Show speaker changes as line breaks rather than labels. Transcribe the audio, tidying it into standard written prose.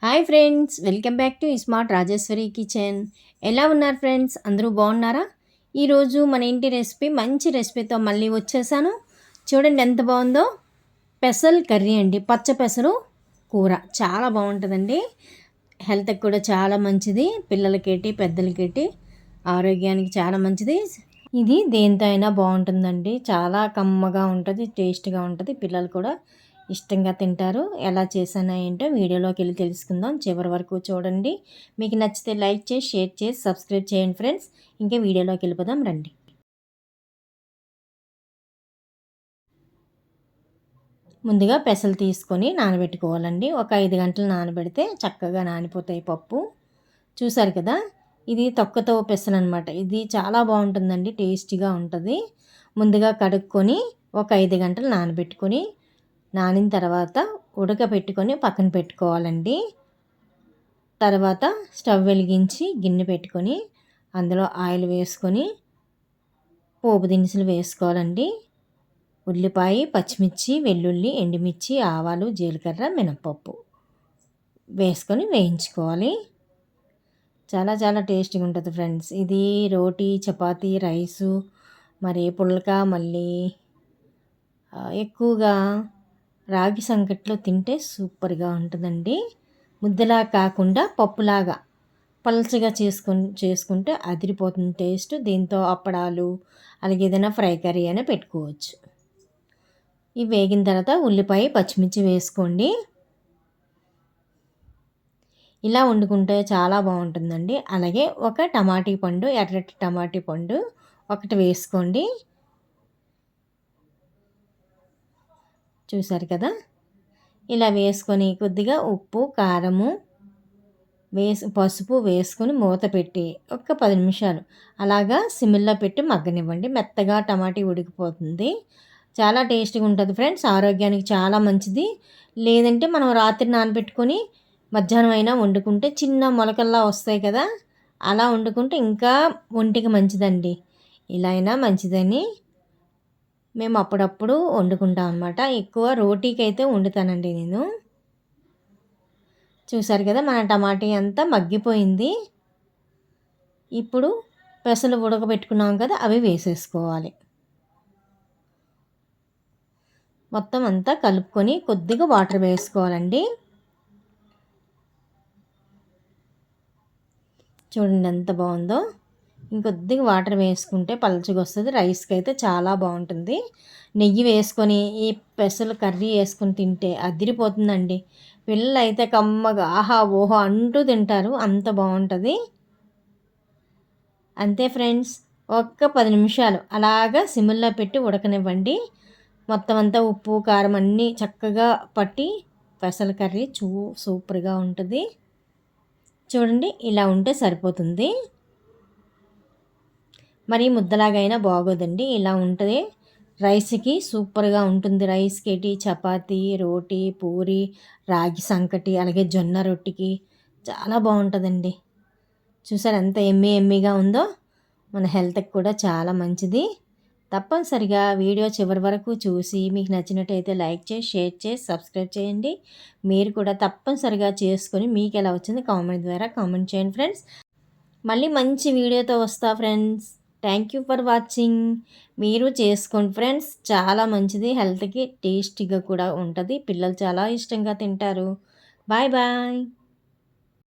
Hi friends, welcome back to smart Rajeshwari kitchen. ఎలా ఉన్నారు friends? అందరూ బాగున్నారా? ఈరోజు మన ఇంటి రెసిపీ మంచి రెసిపీతో మళ్ళీ వచ్చేసాను. చూడండి ఎంత బాగుందో. పెసల్ కర్రీ అండి, పచ్చ పెసరు కూర చాలా బాగుంటుందండి. హెల్త్కి కూడా చాలా మంచిది, పిల్లలకేటి పెద్దలకేటి ఆరోగ్యానికి చాలా మంచిది. ఇది దేంతో అయినా బాగుంటుందండి, చాలా కమ్మగా ఉంటుంది, టేస్ట్గా ఉంటుంది. పిల్లలు కూడా ఇష్టంగా తింటారు. ఎలా చేశానో ఏంటో వీడియోలోకి వెళ్ళి తెలుసుకుందాం. చివరి వరకు చూడండి. మీకు నచ్చితే లైక్ చేసి షేర్ చేసి సబ్స్క్రైబ్ చేయండి ఫ్రెండ్స్. ఇంకా వీడియోలోకి వెళ్ళిపోదాం రండి. ముందుగా పెసలు తీసుకొని నానబెట్టుకోవాలండి. ఒక 5 గంటలు నానబెడితే చక్కగా నానిపోతాయి పప్పు. చూసారు కదా, ఇది తొక్కతో పెసలు అనమాట. ఇది చాలా బాగుంటుందండి, టేస్టీగా ఉంటుంది. ముందుగా కడుక్కొని ఒక 5 గంటలు నానబెట్టుకొని, నానిన తర్వాత ఉడకపెట్టుకొని పక్కన పెట్టుకోవాలండి. తర్వాత స్టవ్ వెలిగించి గిన్నె పెట్టుకొని అందులో ఆయిల్ వేసుకొని పోపు దినుసులు వేసుకోవాలండి. ఉల్లిపాయ, పచ్చిమిర్చి, వెల్లుల్లి, ఎండుమిర్చి, ఆవాలు, జీలకర్ర, మినపప్పు వేసుకొని వేయించుకోవాలి. చాలా చాలా టేస్టీగా ఉంటుంది ఫ్రెండ్స్. ఇది రోటీ, చపాతీ, రైసు, మరి పుల్క, మళ్ళీ ఎక్కువగా రాగి సంకట్లో తింటే సూపర్గా ఉంటుందండి. ముద్దలా కాకుండా పప్పులాగా పల్చగా చేసుకుంటే అదిరిపోతుంది టేస్ట్. దీంతో అప్పడాలు, అలాగే ఏదైనా ఫ్రై కర్రీ అయినా పెట్టుకోవచ్చు. ఇవి వేగిన తర్వాత ఉల్లిపాయ, పచ్చిమిర్చి వేసుకోండి. ఇలా వండుకుంటే చాలా బాగుంటుందండి. అలాగే ఒక టమాటీ పండు, ఎర్రటి టమాటీ పండు ఒకటి వేసుకోండి. చూసారు కదా, ఇలా వేసుకొని కొద్దిగా ఉప్పు, కారము పసుపు వేసుకొని మూత పెట్టి ఒక 10 నిమిషాలు అలాగా సిమ్లో పెట్టి మగ్గనివ్వండి. మెత్తగా టమాటీ ఉడికిపోతుంది. చాలా టేస్టీగా ఉంటుంది ఫ్రెండ్స్. ఆరోగ్యానికి చాలా మంచిది. లేదంటే మనం రాత్రి నానబెట్టుకొని మధ్యాహ్నం అయినా వండుకుంటే చిన్న మొలకల్లా వస్తాయి కదా, అలా వండుకుంటే ఇంకా ఒంటికి మంచిదండి. ఇలా అయినా మంచిదని మేము అప్పుడప్పుడు వండుకుంటాం అన్నమాట. ఎక్కువ రోటీకి అయితే వండుతానండి నేను. చూసారు కదా, మన టమాటీ అంతా మగ్గిపోయింది. ఇప్పుడు పెసలు ఉడకబెట్టుకున్నాం కదా, అవి వేసేసుకోవాలి. మొత్తం అంతా కలుపుకొని కొద్దిగా వాటర్ వేసుకోవాలండి. చూడండి ఎంత బాగుందో. ఇంకొద్దిగా వాటర్ వేసుకుంటే పలచగా వస్తుంది. రైస్కి అయితే చాలా బాగుంటుంది. నెయ్యి వేసుకొని ఈ పెసలు కర్రీ వేసుకొని తింటే అదిరిపోతుందండి. పిల్లలు అయితే కమ్మగా ఆహా ఓహో అంటూ తింటారు, అంత బాగుంటుంది. అంతే ఫ్రెండ్స్, ఒక్క 10 నిమిషాలు అలాగా సిమ్లో పెట్టి ఉడకనివ్వండి. మొత్తం అంతా ఉప్పు, కారం అన్నీ చక్కగా పట్టి పెసల కర్రీ సూపర్గా ఉంటుంది. చూడండి, ఇలా ఉంటే సరిపోతుంది. మరి ముద్దలాగైనా బాగోదండి, ఇలా ఉంటుంది. రైస్కి సూపర్గా ఉంటుంది. రైస్కి, చపాతీ, రోటీ, పూరి, రాగి సంకటి, అలాగే జొన్న రొట్టికి చాలా బాగుంటుందండి. చూసారు ఎంత ఎమ్మీగా ఉందో. మన హెల్త్కి కూడా చాలా మంచిది. తప్పనిసరిగా వీడియో చివరి వరకు చూసి మీకు నచ్చినట్టయితే లైక్ చేసి షేర్ చేసి సబ్స్క్రైబ్ చేయండి. మీరు కూడా తప్పనిసరిగా చేసుకొని మీకు ఎలా వచ్చింది కామెంట్ ద్వారా కామెంట్ చేయండి ఫ్రెండ్స్. మళ్ళీ మంచి వీడియోతో వస్తా friends. Thank you for watching. మీరు చేసుకోండి ఫ్రెండ్స్, చాలా మంచిది. హెల్త్కి టేస్టీగా కూడా ఉంటుంది. పిల్లలు చాలా ఇష్టంగా తింటారు. Bye bye.